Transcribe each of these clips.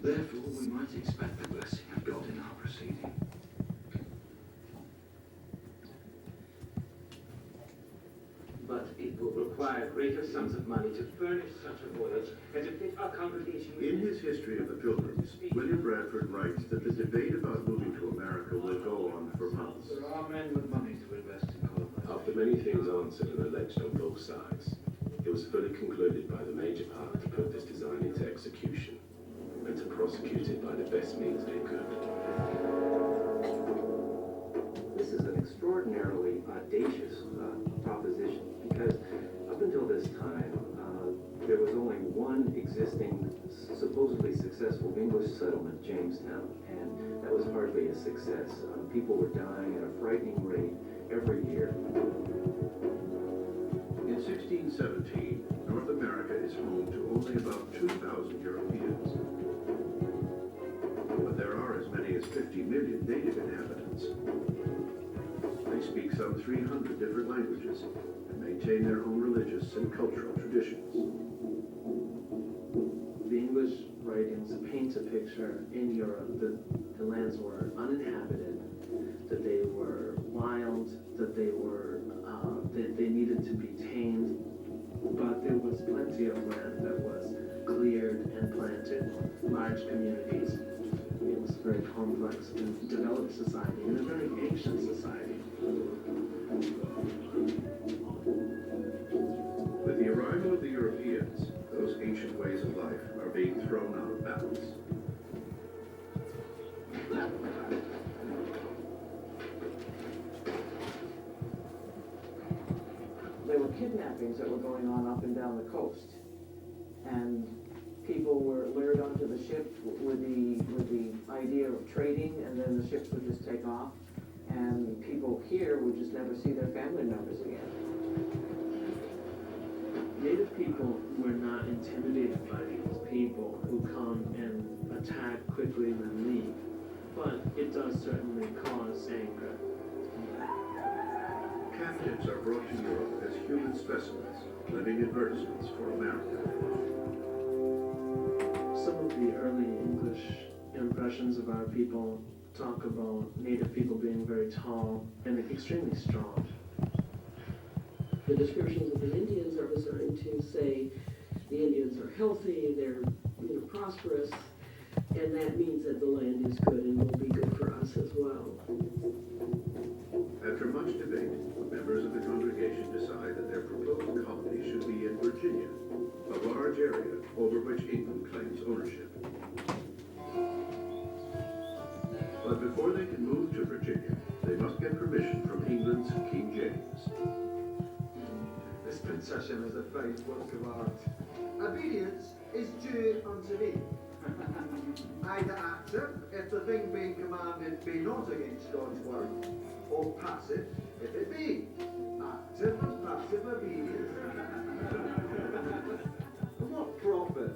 Therefore, we might expect the blessing of God in our proceeding. But it will require greater sums of money to furnish such a voyage and to fit our congregation with... In his History of the Pilgrims, William Bradford writes that the debate about moving to America will go on for months. There are men with money to invest in colonization. After many things answered and alleged on both sides, it was fully concluded by the major part to put this design into execution and to prosecute it by the best means they could. This is an extraordinarily audacious proposition because up until this time, there was only one existing, supposedly successful English settlement, Jamestown, and that was hardly a success. People were dying at a frightening rate every year. In 1617, North America is home to only about 2,000 Europeans. But there are as many as 50 million native inhabitants. They speak some 300 different languages and maintain their own religious and cultural traditions. The English writings paint a picture in Europe that the lands were uninhabited, that they were wild, that they were that they needed to be tamed, but there was plenty of land that was cleared and planted, large communities. It was a very complex and developed society, and a very ancient society. With the arrival of the Europeans, those ancient ways of life are being thrown out of balance. There were kidnappings that were going on up and down the coast, and people were lured onto the ship with the idea of trading, and then the ships would just take off, and people here would just never see their family members again. Native people were not intimidated by these people who come and attack quickly and then leave, but it does certainly cause anger. Captives are brought to Europe as human specimens, living advertisements for America. Some of the early English impressions of our people talk about native people being very tall and extremely strong. The descriptions of the Indians are designed to say the Indians are healthy, they're prosperous, and that means that the land is good and will be good for us as well. After much debate, members of the congregation decide that their proposed colony should be in Virginia, a large area over which England claims ownership. But before they can move to Virginia, they must get permission from England's King James. This concession is a fine work of art. Obedience is due unto me. I the actor, if the thing being commanded be not against God's word, or passive, if it be. Active and passive obedience. And what profit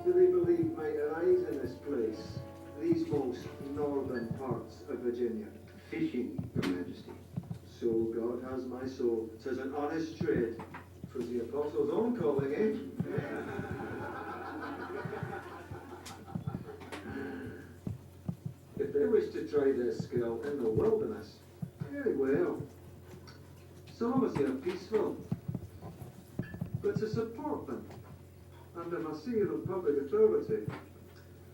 do they believe might arise in this place, these most northern parts of Virginia? Fishing, Your Majesty. So God has my soul. 'Tis an honest trade. 'Twas the apostles' own calling, eh? If they wish to try their skill in the wilderness, very well. Some of us here are peaceful. But to support them under my seal of public authority,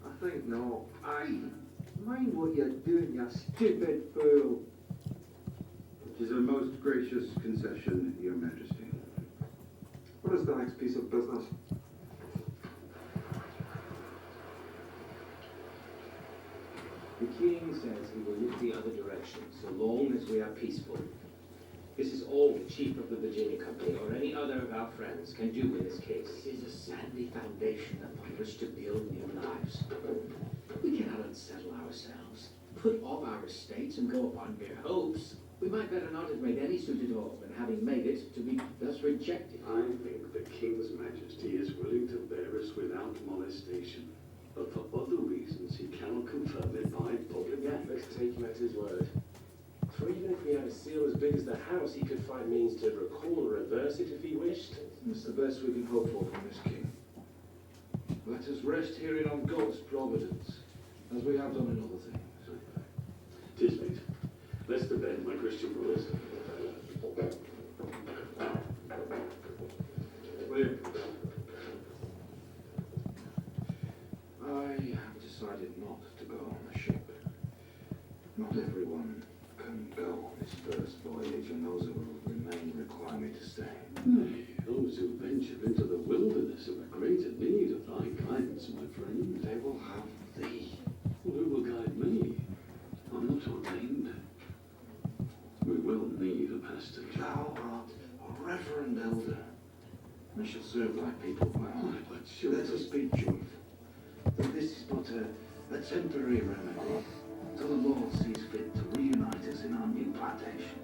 I think not. Aye, mind what you're doing, you stupid fool. It is a most gracious concession, Your Majesty. What is the next piece of business? The king says he will look the other direction, so long as we are peaceful. This is all the chief of the Virginia Company or any other of our friends can do in this case. It is a sandy foundation upon which to build new lives. We cannot unsettle ourselves, put off our estates and go upon bare hopes. We might better not have made any suit at all, and having made it, to be thus rejected. I think the King's Majesty is willing to bear us without molestation, but for other reasons he cannot confirm it by public act. Let's take him at his word. For even if we had a seal as big as the house, he could find means to recall or reverse it if he wished. It's the best we can hope for from this king. Let us rest herein on God's providence, as we have done in other things. Tis late. Let's to bed, my Christian brothers. William, I have decided not to go on the ship. Not everyone can go on this first voyage, and those who will remain require me to stay. Nay, those who venture into the wilderness have a greater need of thy guidance, my friend. They will have thee. Well, who will guide me? I'm not ordained. We will need a pastor. Thou art a reverend elder. We shall serve thy people well. Aye, but sure. Let us be truth, that this is but a temporary remedy, till the Lord sees fit to reunite us in our new plantation.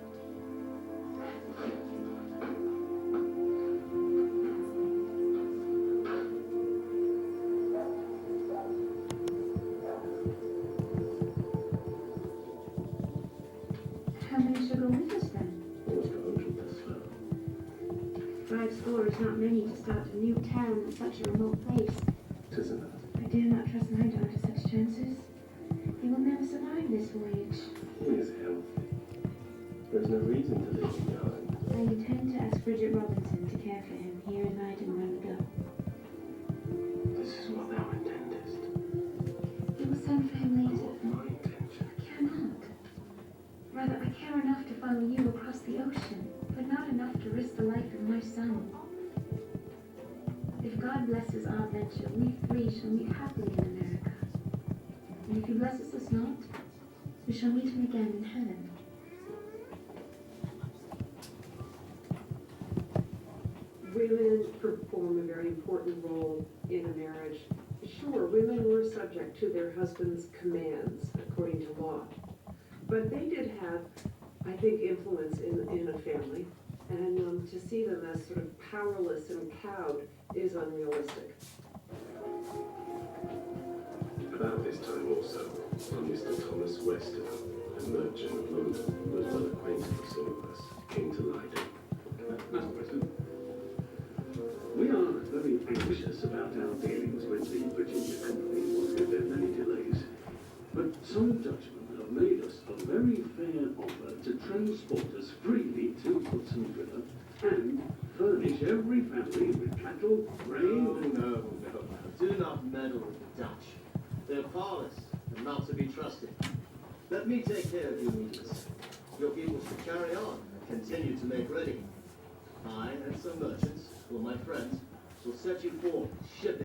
How many shall go with us then? Always go out with the flow. 5 score is not many to start a new town in such a remote place. 'Tis enough. I dare not trust my daughter to such chances. He will never survive this voyage. He is healthy. There's no reason to leave him behind. I intend to ask Bridget Robinson to care for him here in Leiden when we go. This is what thou intendest. You will send for him later. What my intention. I cannot. Rather, I care enough to follow you across the ocean, but not enough to risk the life of my son. If God blesses our venture, we 3 shall meet happily in America. And if he blesses us not, we shall meet him again in heaven. Women perform a very important role in a marriage. Sure, women were subject to their husbands' commands according to law, but they did have, I think, influence in a family, and to see them as sort of powerless and cowed is unrealistic. About this time also, one Mr. Thomas Weston, a merchant of London, who was well acquainted with some of us, came to Leiden. Master Weston, we are very anxious about our dealings with the Virginia Company, what with their many delays. But some judgment have made us a very fair offer to transport us freely to Hudson River and furnish every family with cattle, grain, and... No. Do not meddle with the Dutch. They're powerless and not to be trusted. Let me take care of your needs. Your people should carry on and continue to make ready. I and some merchants, who are my friends, will set you forth shipping.